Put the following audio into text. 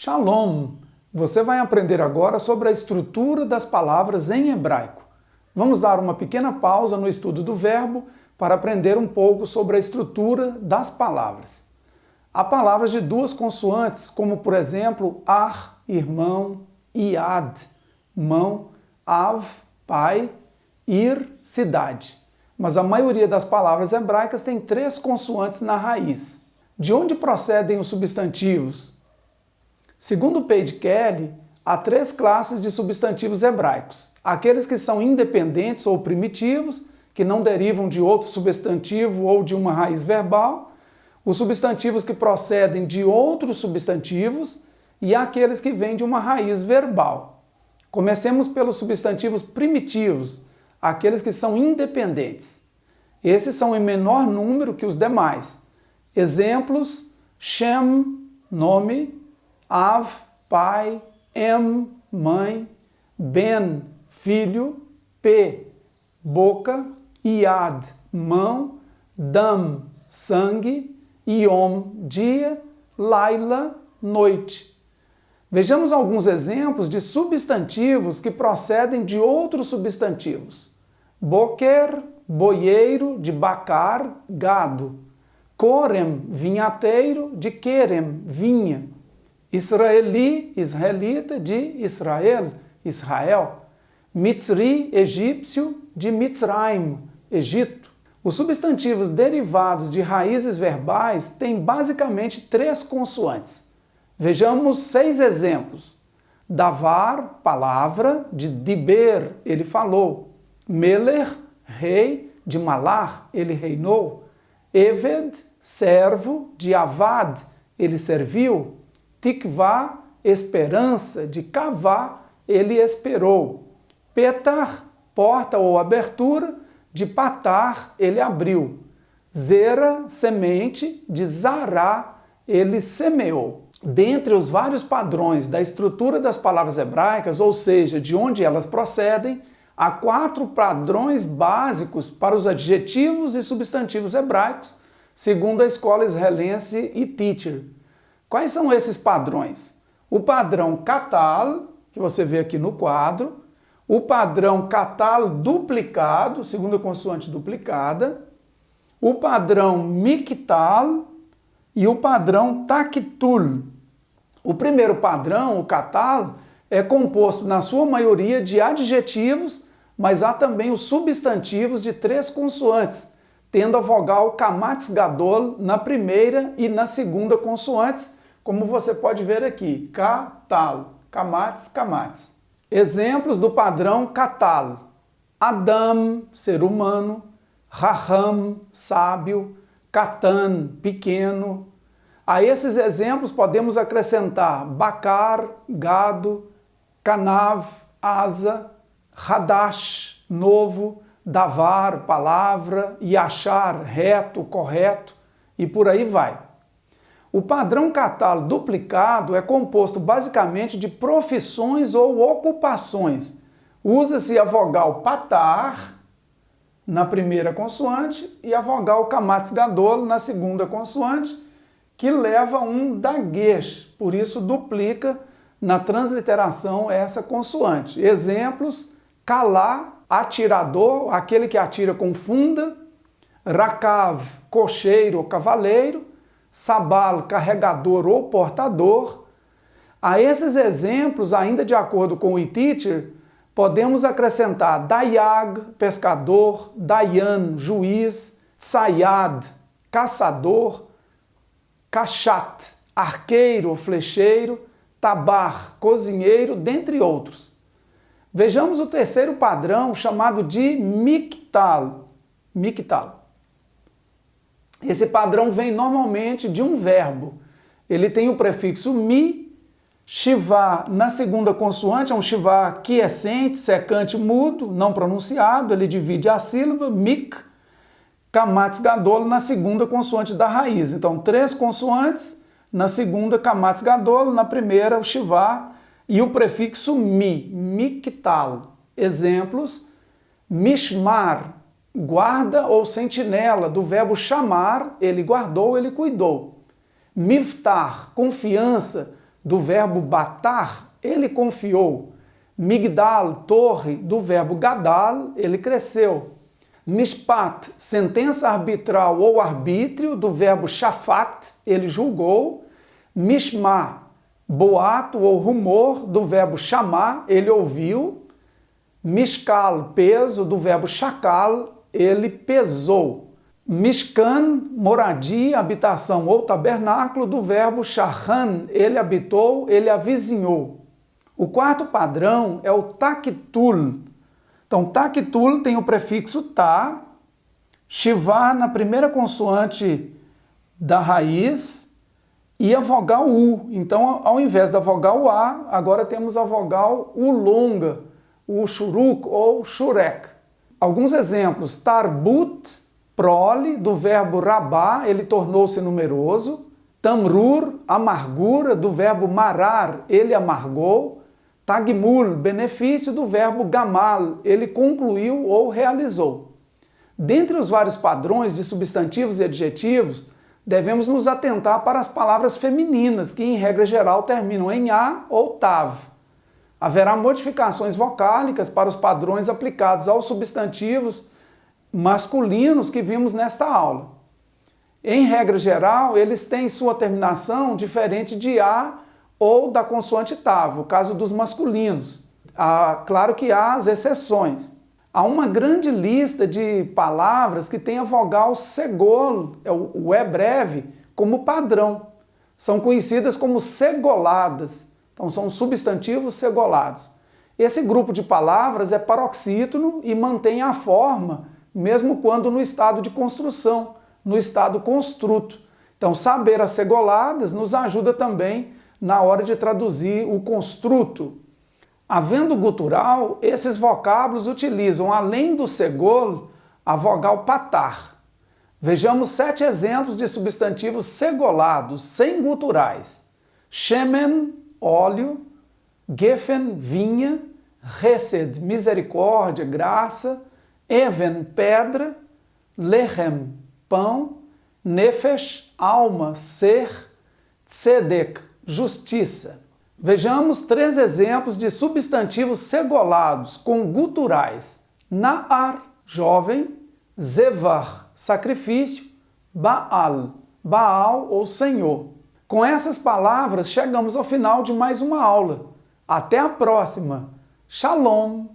Shalom! Você vai aprender agora sobre a estrutura das palavras em hebraico. Vamos dar uma pequena pausa no estudo do verbo para aprender um pouco sobre a estrutura das palavras. Há palavras de duas consoantes, como por exemplo, ar, irmão, iad, mão, av, pai, ir, cidade. Mas a maioria das palavras hebraicas tem três consoantes na raiz. De onde procedem os substantivos? Segundo Page Kelly, há três classes de substantivos hebraicos. Aqueles que são independentes ou primitivos, que não derivam de outro substantivo ou de uma raiz verbal, os substantivos que procedem de outros substantivos e aqueles que vêm de uma raiz verbal. Comecemos pelos substantivos primitivos, aqueles que são independentes. Esses são em menor número que os demais. Exemplos: Shem, nome, Av, pai, Em, mãe, Ben, filho, P, boca, Iad, mão, Dam, sangue, Yom, dia, Laila, noite. Vejamos alguns exemplos de substantivos que procedem de outros substantivos. Boker, boieiro, de bacar, gado. Korem, vinhateiro, de Kerem, vinha. Israeli, israelita, de Israel, Israel. Mitzri, egípcio, de Mitzraim, Egito. Os substantivos derivados de raízes verbais têm basicamente três consoantes. Vejamos 6 exemplos. Davar, palavra, de diber, ele falou. Meler, rei, de malar, ele reinou. Eved, servo, de avad, ele serviu. Tikvá, esperança, de kavá, ele esperou. Petar, porta ou abertura, de patar, ele abriu. Zera, semente, de zará, ele semeou. Dentre os vários padrões da estrutura das palavras hebraicas, ou seja, de onde elas procedem, há 4 padrões básicos para os adjetivos e substantivos hebraicos, segundo a escola israelense e Teacher. Quais são esses padrões? O padrão katal, que você vê aqui no quadro, o padrão katal duplicado, segunda consoante duplicada, o padrão miktal e o padrão taktul. O primeiro padrão, o katal, é composto na sua maioria de adjetivos, mas há também os substantivos de 3 consoantes, tendo a vogal kamatz gadol na primeira e na segunda consoantes, como você pode ver aqui, katal, kamatz, kamatz. Exemplos do padrão katal: Adam, ser humano, Raham, sábio, Katan, pequeno. A esses exemplos podemos acrescentar bakar, gado, kanav, asa, hadash, novo, davar, palavra, yashar, reto, correto, e por aí vai. O padrão katal duplicado é composto basicamente de profissões ou ocupações. Usa-se a vogal patar na primeira consoante e a vogal kamatz gadol na segunda consoante, que leva um daguesh, por isso duplica na transliteração essa consoante. Exemplos: kalá, atirador, aquele que atira com funda, rakav, cocheiro ou cavaleiro, sabal, carregador ou portador. A esses exemplos, ainda de acordo com o teacher, podemos acrescentar dayag, pescador, dayan, juiz, sayad, caçador, kashat, arqueiro ou flecheiro, tabar, cozinheiro, dentre outros. Vejamos o terceiro padrão, chamado de miktal. Miktal. Esse padrão vem normalmente de um verbo. Ele tem o prefixo mi, shivá na segunda consoante, é um shivá quiescente, secante, mudo, não pronunciado, ele divide a sílaba, mik, kamatz gadol na segunda consoante da raiz. Então, 3 consoantes, na segunda kamatz gadol, na primeira o shivá e o prefixo mi, miktal. Exemplos: mishmar, guarda ou sentinela, do verbo chamar, ele guardou, ele cuidou. Miftar, confiança, do verbo batar, ele confiou. Migdal, torre, do verbo gadal, ele cresceu. Mishpat, sentença arbitral ou arbítrio, do verbo shafat, ele julgou. Mishma, boato ou rumor, do verbo chamar, ele ouviu. Mishkal, peso, do verbo shakal, ele pesou. Mishkan, moradia, habitação ou tabernáculo, do verbo shachan, ele habitou, ele avizinhou. O quarto padrão é o taktul. Então, taktul tem o prefixo ta, shivá na primeira consoante da raiz e a vogal u. Então, ao invés da vogal a, agora temos a vogal u longa, o shuruk ou shurek. Alguns exemplos: tarbut, prole, do verbo rabá, ele tornou-se numeroso. Tamrur, amargura, do verbo marar, ele amargou. Tagmul, benefício, do verbo gamal, ele concluiu ou realizou. Dentre os vários padrões de substantivos e adjetivos, devemos nos atentar para as palavras femininas, que em regra geral terminam em a ou tav. Haverá modificações vocálicas para os padrões aplicados aos substantivos masculinos que vimos nesta aula. Em regra geral, eles têm sua terminação diferente de a ou da consoante tav, o caso dos masculinos. Claro que há as exceções. Há uma grande lista de palavras que tem a vogal segol, o é breve, como padrão. São conhecidas como segoladas. Então são substantivos segolados. Esse grupo de palavras é paroxítono e mantém a forma, mesmo quando no estado de construção, no estado construto. Então saber as segoladas nos ajuda também na hora de traduzir o construto. Havendo gutural, esses vocábulos utilizam, além do segol, a vogal patar. Vejamos 7 exemplos de substantivos segolados, sem guturais. Shemen, óleo. Gefen, vinha. Hesed, misericórdia, graça. Even, pedra. Lechem, pão. Nefesh, alma, ser. Tzedek, justiça. Vejamos 3 exemplos de substantivos segolados com guturais. Na'ar, jovem. Zevar, sacrifício. Baal, Baal ou Senhor. Com essas palavras chegamos ao final de mais uma aula. Até a próxima. Shalom!